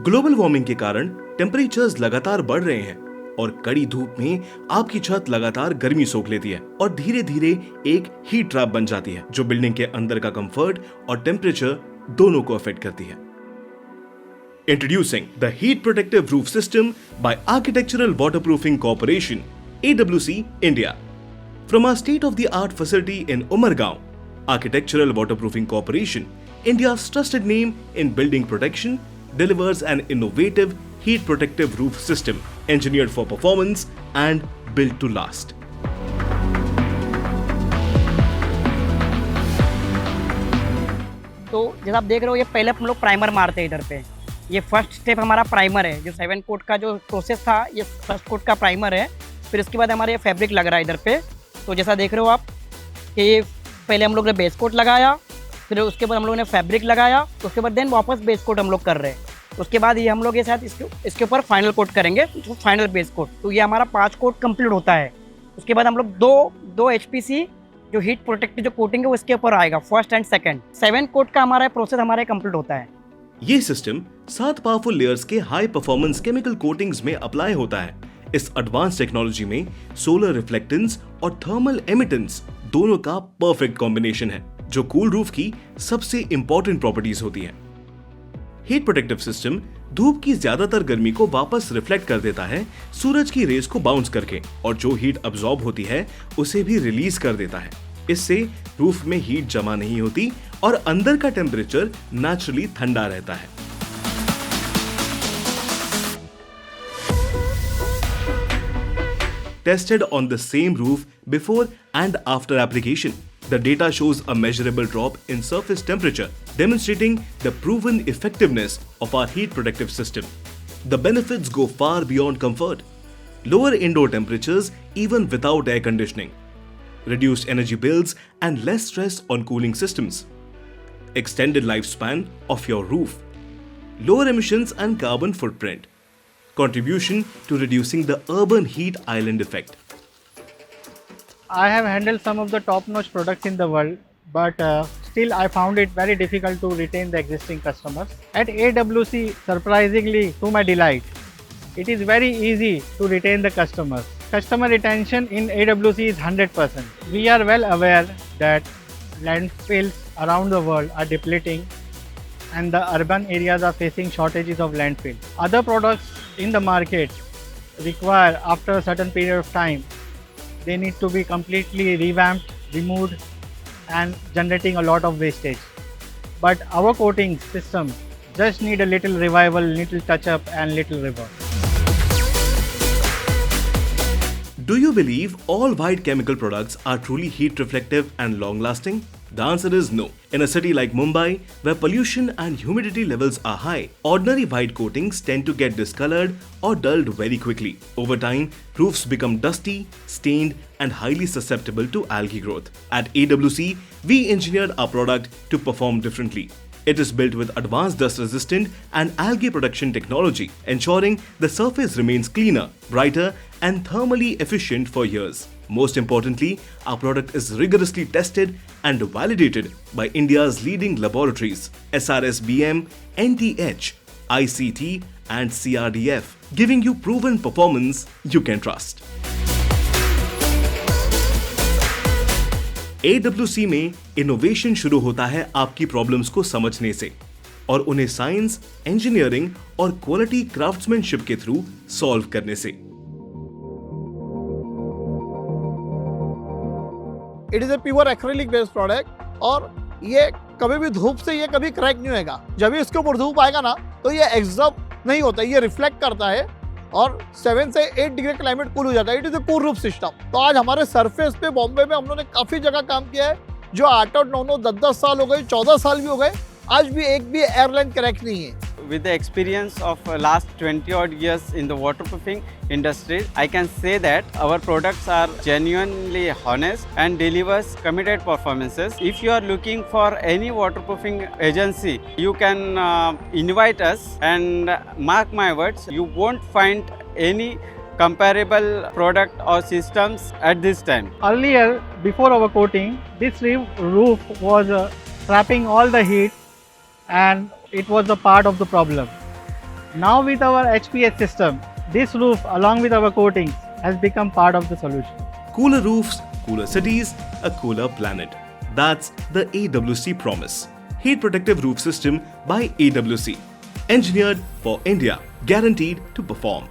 Global warming के कारण temperatures लगातार बढ़ रहे हैं और कड़ी धूप में आपकी छत लगातार गर्मी सोख लेती है और धीरे धीरे एक हीट ट्रैप बन जाती है जो बिल्डिंग के अंदर का कंफर्ट और टेम्परेचर दोनों को अफेक्ट करती है। Introducing the Heat Protective Roof System by Architectural Waterproofing Corporation, AWC, India. From our state-of-the-art facility in Umargaon, Architectural Waterproofing Corporation, India's trusted name in building protection, delivers an innovative heat protective roof system engineered for performance and built to last. तो जैसा आप देख रहे हो, ये पहले हम लोग प्राइमर मारते हैं इधर पे। ये फर्स्ट स्टेप हमारा प्राइमर है। जो 7 कोट का जो प्रोसेस था, ये फर्स्ट कोट का प्राइमर है। फिर इसके बाद हमारे ये फैब्रिक लग रहा है इधर पे। तो जैसा देख रहे हो आप कि ये पहले हम लोग ने बेस कोट लगाया, फिर उसके बाद हम लोगों ने फैब्रिक लगाया, उसके बाद देन वापस बेस कोट हम लोग कर रहे हैं। उसके बाद ये हम लोग ये साथ इसके ऊपर फाइनल कोट करेंगे, तो फाइनल बेस कोट। तो ये हमारा 5 कोट कंप्लीट होता है। उसके बाद हम लोग दो HPC जो हीट प्रोटेक्टिव जो कोटिंग है वो इसके ऊपर आएगा, फर्स्ट एंड सेकंड। 7 कोट का हमारा प्रोसेस हमारा कंप्लीट होता है। ये सिस्टम 7 पावरफुल लेयर्स के हाई परफॉर्मेंस केमिकल कोटिंग्स में अप्लाई होता है। इस एडवांस टेक्नोलॉजी में सोलर रिफ्लेक्टेंस और थर्मल एमिटेंस दोनों का परफेक्ट कॉम्बिनेशन है, जो कूल रूफ की सबसे इंपॉर्टेंट प्रॉपर्टीज होती हैं। हीट प्रोटेक्टिव सिस्टम धूप की ज्यादातर गर्मी को वापस रिफ्लेक्ट कर देता है सूरज की रेस को बाउंस करके, और जो हीट अब्सॉर्ब होती है उसे भी रिलीज कर देता है। इससे रूफ में हीट जमा नहीं होती और अंदर का टेम्परेचर नेचुरली ठंडा रहता है। Tested on the same roof before and after application, the data shows a measurable drop in surface temperature, demonstrating the proven effectiveness of our heat protective system. The benefits go far beyond comfort. Lower indoor temperatures even without air conditioning, reduced energy bills and less stress on cooling systems, extended lifespan of your roof, lower emissions and carbon footprint, contribution to reducing the urban heat island effect. I have handled some of the top-notch products in the world, but still I found it very difficult to retain the existing customers. At AWC, surprisingly to my delight, it is very easy to retain the customers. Customer retention in AWC is 100%. We are well aware that landfills around the world are depleting and the urban areas are facing shortages of landfill. Other products in the market require, after a certain period of time, they need to be completely revamped, removed and generating a lot of wastage. But our coating system just need a little revival, little touch up and little rework. Do you believe all white chemical products are truly heat reflective and long lasting? The answer is no. In a city like Mumbai, where pollution and humidity levels are high, ordinary white coatings tend to get discolored or dulled very quickly. Over time, roofs become dusty, stained, and highly susceptible to algae growth. At AWC, we engineered our product to perform differently. It is built with advanced dust resistant and algae production technology, ensuring the surface remains cleaner, brighter, and thermally efficient for years. Most importantly, our product is rigorously tested and validated by India's leading laboratories, SRSBM, NTH, ICT, and CRDF, giving you proven performance you can trust. AWC में innovation शुरू होता है आपकी problems को समझने से और उन्हें साइंस, इंजीनियरिंग और क्वालिटी क्राफ्ट्समैनशिप के थ्रू सॉल्व करने से। It is a pure acrylic based product और ये कभी भी धूप से ये कभी क्रैक नहीं होगा। जब भी इसके ऊपर धूप आएगा ना तो ये एब्जॉर्ब नहीं होता, ये रिफ्लेक्ट करता है और 7 से 8 डिग्री क्लाइमेट कूल हो जाता है। It is a cool roof system. तो आज हमारे सरफेस पे बॉम्बे में हम लोगों ने काफी जगह काम किया है, जो 8-8, 9-9, 10-10 साल हो गए, 14 साल भी हो गए, आज भी एक भी एयरलाइन क्रैक नहीं है। With the experience of last 20 odd years in the waterproofing industry, I can say that our products are genuinely honest and delivers committed performances. If you are looking for any waterproofing agency, you can invite us, and mark my words, you won't find any comparable product or systems at this time. Earlier, before our coating, this roof was trapping all the heat and it was a part of the problem. Now with our HPH system, this roof along with our coatings has become part of the solution. Cooler roofs, cooler cities, a cooler planet. That's the AWC promise. Heat protective roof system by AWC. Engineered for India, guaranteed to perform.